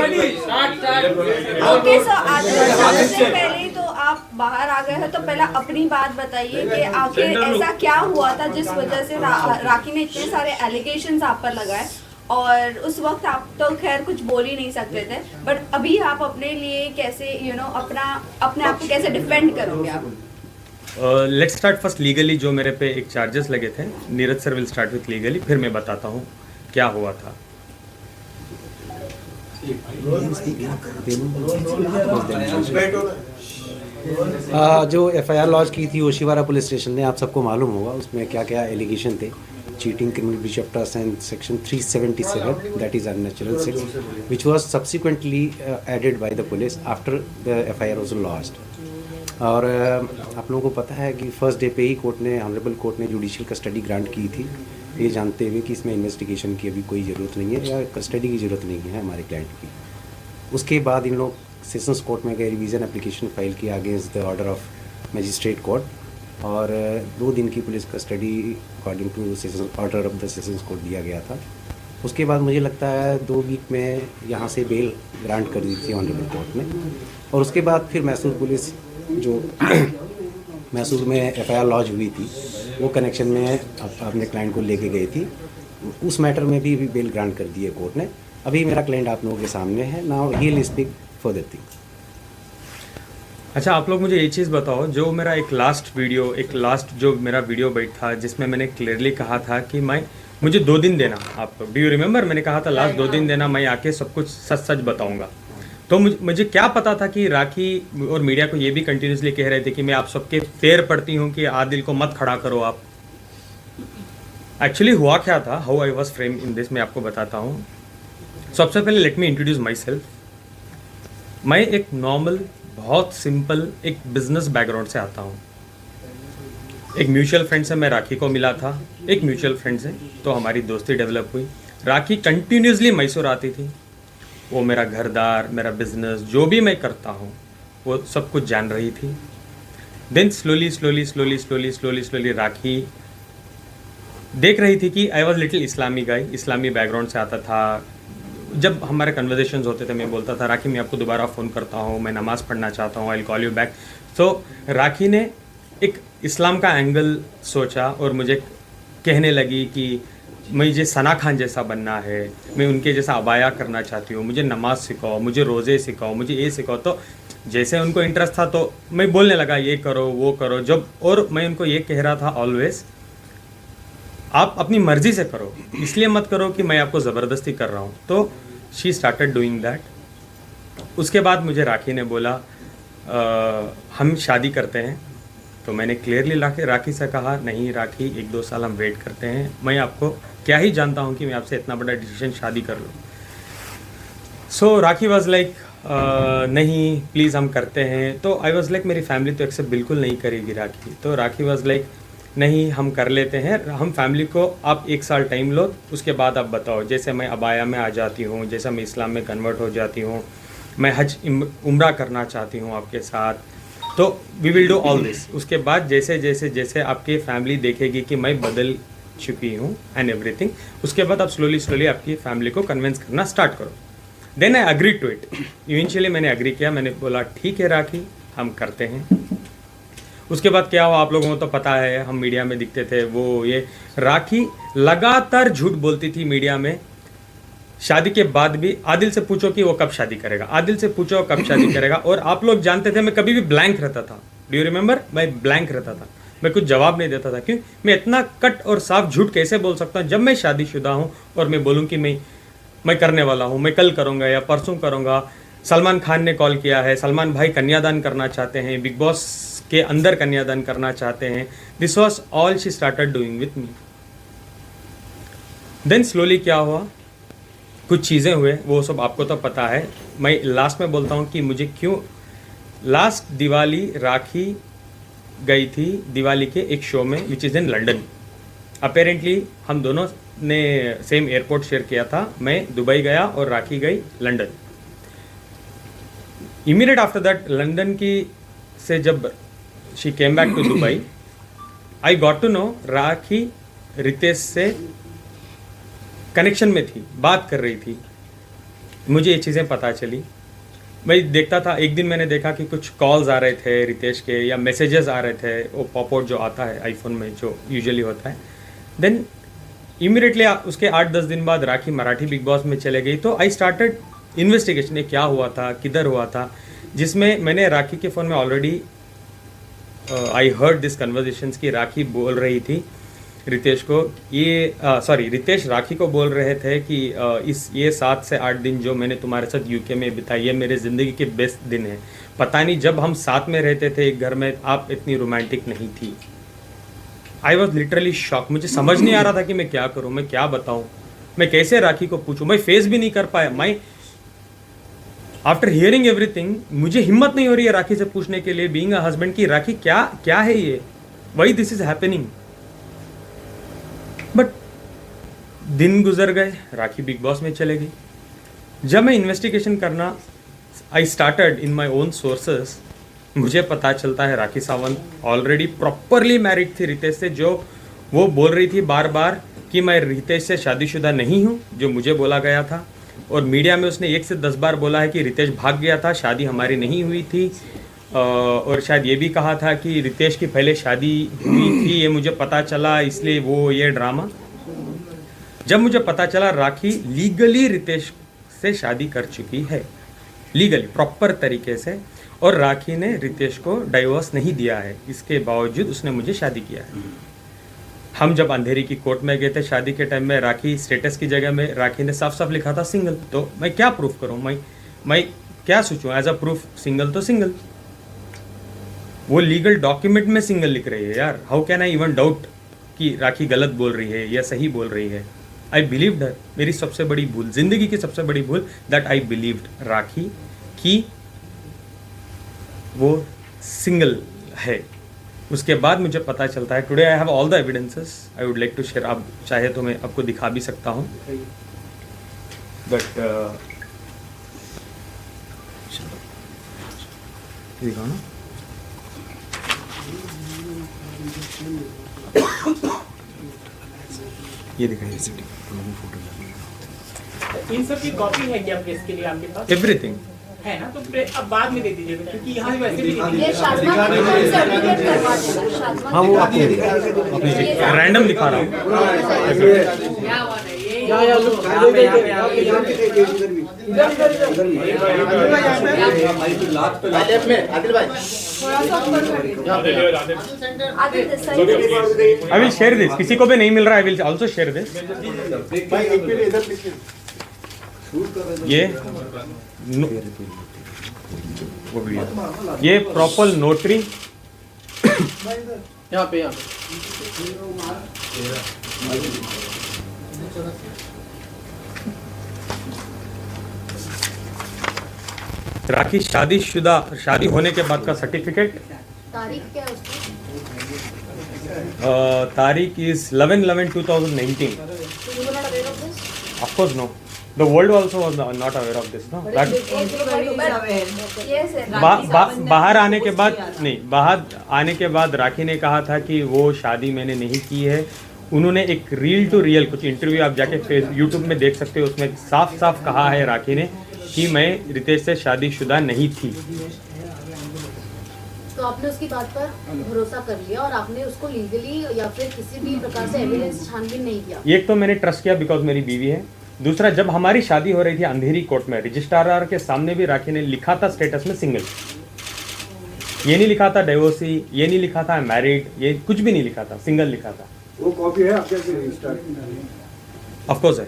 Okay so आज सबसे पहले तो आप बाहर आ गए हो, तो पहले अपनी बात बताइए कि आखिर ऐसा क्या हुआ था जिस वजह से राखी ने इतने सारे एलिगेशंस आप पर लगाए, और उस वक्त आप तो खैर कुछ बोल ही नहीं सकते थे, बट अभी आप अपने लिए कैसे अपने आप को कैसे डिफेंड करोगे आप? Let's start first legally. जो मेरे पे एक चार्जेस लगे थे, Neeraj sir will start with legally, फिर मैं बताता हूँ क्या हुआ था। जो एफआईआर लॉन्च की थी ओशिवारा पुलिस स्टेशन ने, आप सबको मालूम होगा उसमें क्या क्या एलिगेशन थे। Cheating, criminal breach of trust and section 377 that is unnatural sex which was subsequently added by the police after the FIR was launched. और आप लोगों को पता है कि फर्स्ट डे पे ही ऑनरेबल कोर्ट ने जुडिशियल कस्टडी ग्रांट की थी, ये जानते हुए कि इसमें इन्वेस्टिगेशन की अभी कोई ज़रूरत नहीं है या कस्टडी की ज़रूरत नहीं है हमारे क्लाइंट की। उसके बाद इन लोग सेशंस कोर्ट में गए, रिवीजन एप्लीकेशन फाइल किया against the order of magistrate court, और 2 दिन की police custody according to session order of the sessions court दिया गया था। उसके बाद मुझे लगता है 2 वीक में यहाँ से बेल ग्रांट कर दी थी ऑनरेबल कोर्ट ने, और उसके बाद फिर मैसूर पुलिस जो मैसूर में एफआईआर लॉन्च हुई थी वो कनेक्शन में अपने क्लाइंट को लेके गई थी, उस मैटर में भी बेल ग्रांट कर दी है कोर्ट ने। अभी मेरा क्लाइंट आप लोगों के सामने है, now he will speak further things. अच्छा, आप लोग मुझे ये चीज़ बताओ, जो मेरा एक लास्ट जो मेरा वीडियो बैठ था जिसमें मैंने क्लियरली कहा था कि मुझे 2 दिन देना, आप लोग डू यू रिमेंबर, मैंने कहा था लास्ट 2 दिन देना, मैं आके सब कुछ सच बताऊंगा। तो मुझे क्या पता था कि राखी और मीडिया को ये भी कंटिन्यूसली कह रहे थे कि मैं आप सबके पैर पड़ती हूँ कि आदिल को मत खड़ा करो आप। एक्चुअली हुआ क्या था, how I was frame in this, मैं आपको बताता हूँ। सबसे पहले let me introduce my self. मैं एक नॉर्मल, बहुत सिंपल एक बिजनेस बैकग्राउंड से आता हूँ। एक म्यूचुअल फ्रेंड से मैं राखी को मिला था, एक म्यूचुअल फ्रेंड से, तो हमारी दोस्ती डेवलप हुई। राखी कंटिन्यूसली मैसूर आती थी, वो मेरा घरदार, मेरा बिजनेस, जो भी मैं करता हूँ वो सब कुछ जान रही थी। देन स्लोली राखी देख रही थी कि I was little Islami guy, Islami background से आता था। जब हमारे कन्वर्जेशंस होते थे मैं बोलता था राखी मैं आपको दोबारा फ़ोन करता हूँ, मैं नमाज़ पढ़ना चाहता हूँ, I will call you back. तो राखी ने एक इस्लाम का एंगल सोचा और मुझे कहने लगी कि मुझे सना खान जैसा बनना है, मैं उनके जैसा अबाया करना चाहती हूँ, मुझे नमाज सिखाओ, मुझे रोज़े सिखाओ, मुझे ये सिखाओ। तो जैसे उनको इंटरेस्ट था तो मैं बोलने लगा ये करो वो करो। जब और मैं उनको ये कह रहा था ऑलवेज, आप अपनी मर्ज़ी से करो, इसलिए मत करो कि मैं आपको ज़बरदस्ती कर रहा हूँ। तो शी स्टार्टेड डूइंग दैट। उसके बाद मुझे राखी ने बोला हम शादी करते हैं। तो मैंने क्लियरली राखी से कहा नहीं राखी, 1-2 साल हम वेट करते हैं, मैं आपको क्या ही जानता हूँ कि मैं आपसे इतना बड़ा डिसीजन शादी कर लूँ। सो राखी वॉज लाइक नहीं प्लीज़ हम करते हैं। तो आई वॉज लाइक मेरी फैमिली तो एक्सेप्ट बिल्कुल नहीं करेगी राखी। तो राखी वॉज लाइक नहीं हम कर लेते हैं, हम फैमिली को आप 1 साल टाइम लो, उसके बाद आप बताओ। जैसे मैं अबाया में आ जाती हूँ, जैसे मैं इस्लाम में कन्वर्ट हो जाती हूँ, मैं हज उम्रा करना चाहती हूँ आपके साथ, तो we will do all this. उसके बाद जैसे जैसे जैसे आपकी फैमिली देखेगी कि मैं बदल चुकी हूँ एंड एवरीथिंग, उसके बाद आप स्लोली आपकी फैमिली को कन्विंस करना स्टार्ट करो। Then I agree to it. Eventually मैंने अग्री किया, मैंने बोला ठीक है राखी हम करते हैं। उसके बाद क्या हुआ आप लोगों को तो पता है, हम मीडिया में दिखते थे वो ये। राखी लगातार झूठ बोलती थी मीडिया में। शादी के बाद भी आदिल से पूछो कि वो कब शादी करेगा, आदिल से पूछो कब शादी करेगा। और आप लोग जानते थे मैं कभी भी ब्लैंक रहता था, डू यू रिमेंबर, मैं ब्लैंक रहता था, मैं कुछ जवाब नहीं देता था। क्यों, मैं इतना कट और साफ झूठ कैसे बोल सकता हूँ जब मैं शादीशुदा हूँ और मैं बोलूँ कि मैं करने वाला हूँ, मैं कल करूँगा या परसों करूँगा। सलमान खान ने कॉल किया है, सलमान भाई कन्यादान करना चाहते हैं, बिग बॉस के अंदर कन्यादान करना चाहते हैं। This was all she started doing with me. Then slowly क्या हुआ, कुछ चीज़ें हुए, वो सब आपको तो पता है। मैं लास्ट में बोलता हूँ कि मुझे क्यों। लास्ट दिवाली राखी गई थी दिवाली के एक शो में which is in London. Apparently हम दोनों ने सेम एयरपोर्ट शेयर किया था, मैं दुबई गया और राखी गई London. Immediate after that London की से जब she came back to Dubai, I got to know Rakhi Ritesh से कनेक्शन में थी, बात कर रही थी। मुझे ये चीज़ें पता चली। मैं देखता था, एक दिन मैंने देखा कि कुछ कॉल्स आ रहे थे रितेश के या मैसेजेस आ रहे थे, वो पॉपआउट जो आता है आईफोन में जो यूजुअली होता है। देन इमीडिएटली उसके 8-10 दिन बाद राखी मराठी बिग बॉस में चले गई। तो आई स्टार्टेड इन्वेस्टिगेशन, ये क्या हुआ था, किधर हुआ था, जिसमें मैंने राखी के फ़ोन में already I heard this conversations की राखी बोल रही थी रितेश को, रितेश राखी को बोल रहे थे कि ये 7 से 8 दिन जो मैंने तुम्हारे साथ यूके में बिताए ये मेरे ज़िंदगी के बेस्ट दिन है। पता नहीं जब हम साथ में रहते थे एक घर में आप इतनी रोमांटिक नहीं थी। I was literally shock. मुझे समझ नहीं आ रहा था कि मैं क्या करूँ, मैं क्या बताऊँ, मैं कैसे राखी को पूछूँ। मैं फेस भी नहीं कर पाया। मैं आफ्टर हियरिंग एवरीथिंग मुझे हिम्मत नहीं हो रही है राखी से पूछने के लिए, बीइंग अ हस्बैंड, की राखी क्या है ये, why this is happening. But दिन गुजर गए, राखी बिग बॉस में चले गई। जब मैं इन्वेस्टिगेशन करना I started in my own sources, मुझे पता चलता है Rakhi Sawant already properly married थी रितेश से, जो वो बोल रही थी बार बार कि मैं रितेश से शादीशुदा नहीं हूँ, जो मुझे बोला गया था। और मीडिया में उसने 1 से 10 बार बोला है कि रितेश भाग गया था, शादी हमारी नहीं हुई थी। और शायद ये भी कहा था कि रितेश की पहले शादी हुई थी, ये मुझे पता चला, इसलिए वो ये ड्रामा। जब मुझे पता चला राखी लीगली रितेश से शादी कर चुकी है, लीगली प्रॉपर तरीके से, और राखी ने रितेश को डाइवोर्स नहीं दिया है, इसके बावजूद उसने मुझे शादी किया है। हम जब अंधेरी की कोर्ट में गए थे शादी के टाइम में, राखी स्टेटस की जगह में राखी ने साफ साफ लिखा था सिंगल। तो मैं क्या प्रूफ करूं, मैं क्या सोचूं एज अ प्रूफ, सिंगल तो सिंगल। वो लीगल डॉक्यूमेंट में सिंगल लिख रही है यार। How can I even doubt कि राखी गलत बोल रही है या सही बोल रही है। आई बिलीव्ड हर। मेरी सबसे बड़ी भूल, जिंदगी की सबसे बड़ी भूल, दैट आई बिलीव्ड राखी कि वो सिंगल है। उसके बाद मुझे पता चलता है, today I have all the evidences, I would like to share. आप चाहे तो मैं आपको दिखा भी सकता हूँ, बट दिखाओ ना। ये दिखाइए, इन सब की कॉपी है क्या प्रेस के लिए आपके पास? एवरीथिंग है ना, तो अब बाद में दे दीजिएगा, क्योंकि यहाँ से वैसे भी ये शादमा के नाम से अपडेट करवा देना। शादमा हाँ, वो आपने रैंडम दिखा रहा हूँ। आई विल शेयर दिस, किसी को भी नहीं मिल रहा, I will also share this. ये वो वीडियो, ये प्रॉपर नोटरी, यहाँ पे राखी शादीशुदा, शादी होने के बाद का सर्टिफिकेट। तारीख क्या है उसकी? तारीख is 11/11/2019। So you were not aware of this? Of course no. The world also was not aware of this. No. That Yes, sir. बाहर आने के बाद नहीं, बाहर आने के बाद राखी ने कहा था कि वो शादी मैंने नहीं की है। उन्होंने एक रील टू रियल कुछ इंटरव्यू आप जाके यूट्यूब में देख सकते हो, उसमें साफ साफ कहा है राखी ने कि मैं रितेश से शादीशुदा नहीं थी। तो आपने उसकी बात पर भरोसा कर लिया और आपने उसको लीगली या फिर किसी भी प्रकार से एविडेंस छानबीन नहीं किया? एक तो मैंने ट्रस्ट किया बिकॉज मेरी बीवी है। दूसरा, जब हमारी शादी हो रही थी अंधेरी कोर्ट में, रजिस्ट्रार के सामने भी राखी ने लिखा था स्टेटस में सिंगल। ये नहीं लिखा था डिवोर्सी, ये नहीं लिखा था मैरिड, ये कुछ भी नहीं लिखा था, सिंगल लिखा था। वो कॉपी है आपके रजिस्टर? ऑफ कोर्स है,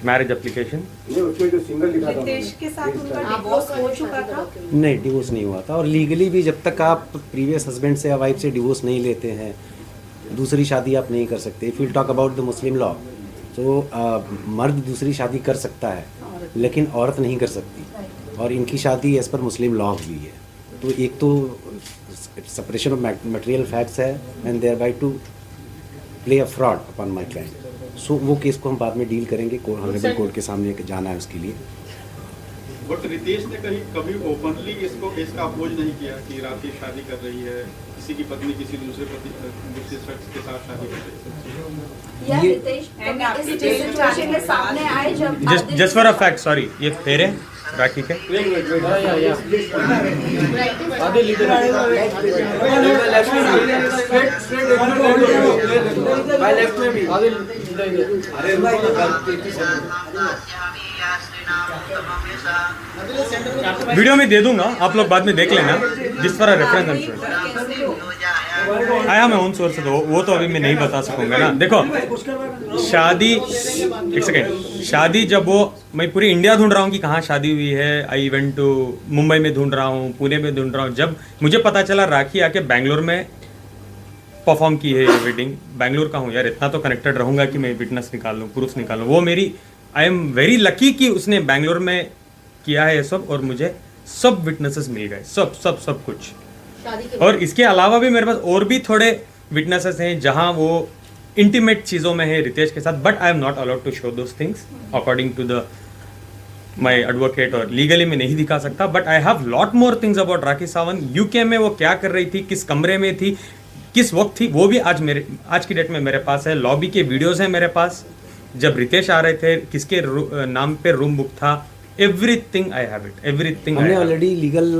मैरिज एप्लीकेशन। नहीं, उसमें जो सिंगल लिखा था रितेश के साथ उनका आप डिवोर्स लोग हो का चुका था? नहीं, डिवोर्स नहीं हुआ था। और लीगली भी जब तक आप प्रीवियस हस्बैंड से या वाइफ से डिवोर्स नहीं लेते हैं, दूसरी शादी आप नहीं कर सकते। If you talk about the Muslim law, तो मर्द दूसरी शादी कर सकता है लेकिन औरत नहीं कर सकती, और इनकी शादी एज पर मुस्लिम लॉ हुई है। तो एक तो सेपरेशन ऑफ मटेरियल फैक्ट्स है and thereby to play a fraud upon my client. So वो केस को हम बाद में डील करेंगे, ऑनरेबल कोर्ट के सामने जाना है उसके लिए। बट रितेश ने कभी ओपनली इसका अपोज नहीं किया कि राखी शादी कर रही है, किसी की पत्नी किसी दूसरे शख्स के साथ शादी कर रही है। या रितेश कभी इस सिचुएशन के सामने आए जब just for a fact, sorry, ये फेर है राखी के? वीडियो में दे दूंगा, आप लोग बाद में देख लेना, जिस तरह रेफरेंस आया मैं उन सोर्स से, तो वो तो अभी मैं नहीं बता सकूंगा ना। देखो शादी, एक सेकेंड, शादी जब वो, मैं पूरी इंडिया ढूंढ रहा हूँ कि कहाँ शादी हुई है, आई इवेंट टू मुंबई में ढूंढ रहा हूँ, पुणे में ढूंढ रहा हूँ, जब मुझे पता चला राखी आके बैंगलोर में परफॉर्म की है वेडिंग, बैंगलोर का हूँ यार, इतना तो कनेक्टेड रहूँगा कि मैं विटनेस निकाल लूँ, प्रूफ निकाल लूँ। वो मेरी, आई एम वेरी लकी कि उसने बैंगलोर में किया है ये सब, और मुझे सब विटनेसेस मिल गए, सब कुछ। शादी के और इसके अलावा भी मेरे पास और भी थोड़े विटनेसेस हैं जहां वो इंटीमेट चीज़ों में है रितेश के साथ, but I am not allowed to show those things according to the my advocate, और लीगली मैं नहीं दिखा सकता। But I have lot more things about Rakhi Sawant. UK में वो क्या कर रही थी, किस कमरे में थी, किस वक्त थी, वो भी आज की डेट में मेरे पास है। लॉबी के वीडियोज़ हैं मेरे पास, जब रितेश आ रहे थे, किसके नाम पे रूम बुक था, everything I have it, everything. हमने ऑलरेडी लीगल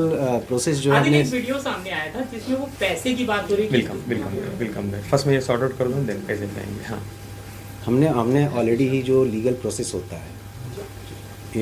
प्रोसेस जो है आदिल, हमने एक वीडियो सामने आया था जिसमें वो पैसे की बात हो रही थी। वेलकम फर्स्ट मैं ये सॉर्ट आउट कर दूँ, देन पैसे जाएंगे। हाँ, हमने ऑलरेडी ही जो लीगल प्रोसेस होता है